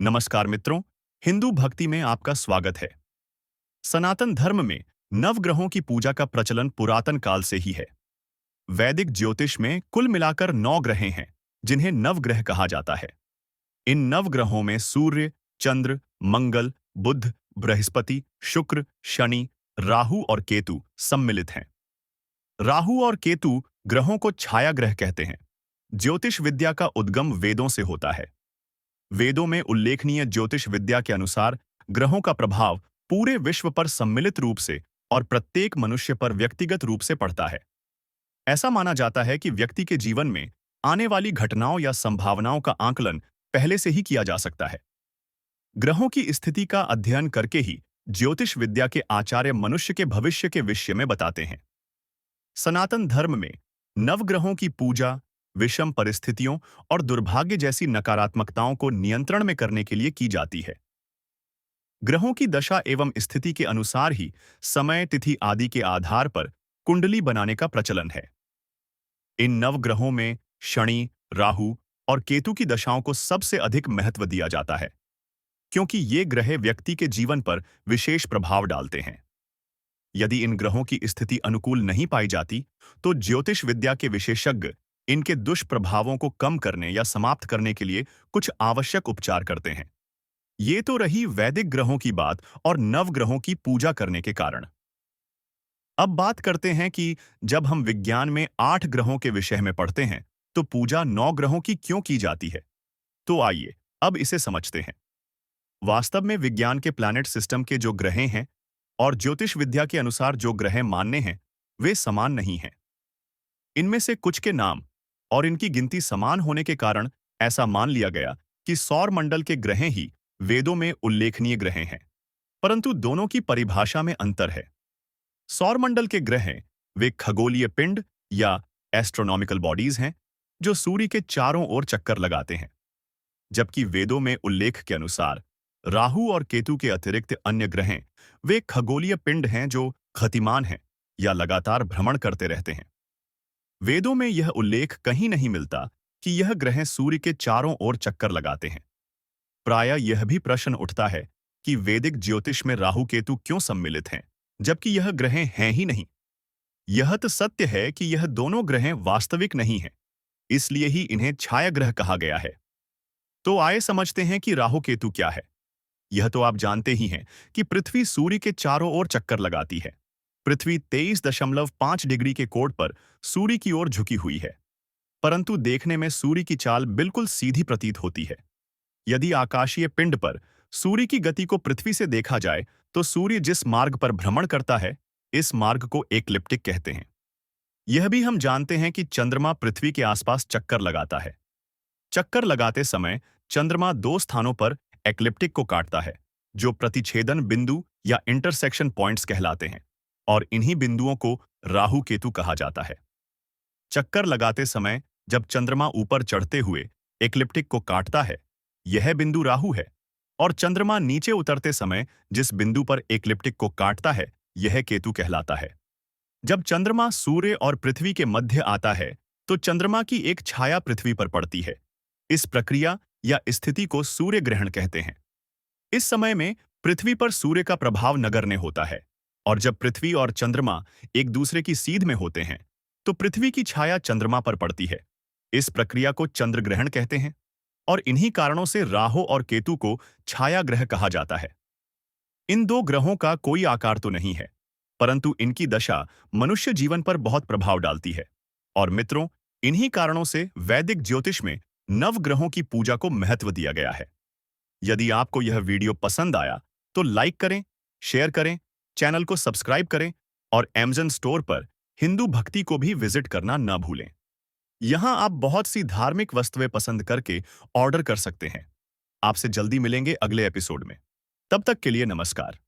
नमस्कार मित्रों, हिंदू भक्ति में आपका स्वागत है। सनातन धर्म में नवग्रहों की पूजा का प्रचलन पुरातन काल से ही है। वैदिक ज्योतिष में कुल मिलाकर 9 ग्रह हैं, जिन्हें नवग्रह कहा जाता है। इन नवग्रहों में सूर्य, चंद्र, मंगल, बुध, बृहस्पति, शुक्र, शनि, राहु और केतु सम्मिलित हैं। राहु और केतु ग्रहों को छाया ग्रह कहते हैं। ज्योतिष विद्या का उद्गम वेदों से होता है। वेदों में उल्लेखनीय ज्योतिष विद्या के अनुसार ग्रहों का प्रभाव पूरे विश्व पर सम्मिलित रूप से और प्रत्येक मनुष्य पर व्यक्तिगत रूप से पड़ता है। ऐसा माना जाता है कि व्यक्ति के जीवन में आने वाली घटनाओं या संभावनाओं का आकलन पहले से ही किया जा सकता है। ग्रहों की स्थिति का अध्ययन करके ही ज्योतिष विद्या के आचार्य मनुष्य के भविष्य के विषय में बताते हैं। सनातन धर्म में नवग्रहों की पूजा विषम परिस्थितियों और दुर्भाग्य जैसी नकारात्मकताओं को नियंत्रण में करने के लिए की जाती है। ग्रहों की दशा एवं स्थिति के अनुसार ही समय, तिथि आदि के आधार पर कुंडली बनाने का प्रचलन है। इन नवग्रहों में शनि, राहु और केतु की दशाओं को सबसे अधिक महत्व दिया जाता है, क्योंकि ये ग्रह व्यक्ति के जीवन पर विशेष प्रभाव डालते हैं। यदि इन ग्रहों की स्थिति अनुकूल नहीं पाई जाती, तो ज्योतिष विद्या के विशेषज्ञ इनके दुष्प्रभावों को कम करने या समाप्त करने के लिए कुछ आवश्यक उपचार करते हैं। ये तो रही वैदिक ग्रहों की बात और नवग्रहों की पूजा करने के कारण। अब बात करते हैं कि जब हम विज्ञान में 8 ग्रहों के विषय में पढ़ते हैं, तो पूजा 9 ग्रहों की क्यों की जाती है? तो आइए, अब इसे समझते हैं। वास्तव में विज्ञान के प्लैनेट सिस्टम के जो ग्रह हैं और ज्योतिष विद्या के अनुसार जो ग्रह मान्य हैं, वे समान नहीं हैं। इनमें से कुछ के नाम और इनकी गिनती समान होने के कारण ऐसा मान लिया गया कि सौर मंडल के ग्रह ही वेदों में उल्लेखनीय ग्रह हैं। परंतु दोनों की परिभाषा में अंतर है। सौर मंडल के ग्रह वे खगोलीय पिंड या एस्ट्रोनॉमिकल बॉडीज हैं, जो सूर्य के चारों ओर चक्कर लगाते हैं। जबकि वेदों में उल्लेख के अनुसार राहु और केतु के अतिरिक्त अन्य ग्रह वे खगोलीय पिंड हैं, जो गतिमान हैं या लगातार भ्रमण करते रहते हैं। वेदों में यह उल्लेख कहीं नहीं मिलता कि यह ग्रह सूर्य के चारों ओर चक्कर लगाते हैं। प्रायः यह भी प्रश्न उठता है कि वैदिक ज्योतिष में राहु केतु क्यों सम्मिलित हैं, जबकि यह ग्रह हैं ही नहीं। यह तो सत्य है कि यह दोनों ग्रह वास्तविक नहीं हैं, इसलिए ही इन्हें छाया ग्रह कहा गया है। तो आइए समझते हैं कि राहु केतु क्या है। यह तो आप जानते ही हैं कि पृथ्वी सूर्य के चारों ओर चक्कर लगाती है। पृथ्वी 23.5 डिग्री के कोण पर सूर्य की ओर झुकी हुई है, परंतु देखने में सूर्य की चाल बिल्कुल सीधी प्रतीत होती है। यदि आकाशीय पिंड पर सूर्य की गति को पृथ्वी से देखा जाए, तो सूर्य जिस मार्ग पर भ्रमण करता है, इस मार्ग को एक्लिप्टिक कहते हैं। यह भी हम जानते हैं कि चंद्रमा पृथ्वी के आसपास चक्कर लगाता है। चक्कर लगाते समय चंद्रमा 2 स्थानों पर एक्लिप्टिक को काटता है, जो प्रतिच्छेदन बिंदु या इंटरसेक्शन पॉइंट्स कहलाते हैं, और इन्हीं बिंदुओं को राहु केतु कहा जाता है। चक्कर लगाते समय जब चंद्रमा ऊपर चढ़ते हुए एक्लिप्टिक को काटता है, यह बिंदु राहु है, और चंद्रमा नीचे उतरते समय जिस बिंदु पर एक्लिप्टिक को काटता है, यह केतु कहलाता है। जब चंद्रमा सूर्य और पृथ्वी के मध्य आता है, तो चंद्रमा की एक छाया पृथ्वी पर पड़ती है। इस प्रक्रिया या स्थिति को सूर्य ग्रहण कहते हैं। इस समय में पृथ्वी पर सूर्य का प्रभाव नगण्य होता है, और जब पृथ्वी और चंद्रमा एक दूसरे की सीध में होते हैं, तो पृथ्वी की छाया चंद्रमा पर पड़ती है। इस प्रक्रिया को चंद्र ग्रहण कहते हैं, और इन्हीं कारणों से राहु और केतु को छाया ग्रह कहा जाता है। इन 2 ग्रहों का कोई आकार तो नहीं है, परंतु इनकी दशा मनुष्य जीवन पर बहुत प्रभाव डालती है। और मित्रों, इन्हीं कारणों से वैदिक ज्योतिष में नवग्रहों की पूजा को महत्व दिया गया है। यदि आपको यह वीडियो पसंद आया, तो लाइक करें, शेयर करें, चैनल को सब्सक्राइब करें, और Amazon स्टोर पर हिंदू भक्ति को भी विजिट करना न भूलें। यहाँ आप बहुत सी धार्मिक वस्तुएं पसंद करके ऑर्डर कर सकते हैं। आपसे जल्दी मिलेंगे अगले एपिसोड में। तब तक के लिए नमस्कार।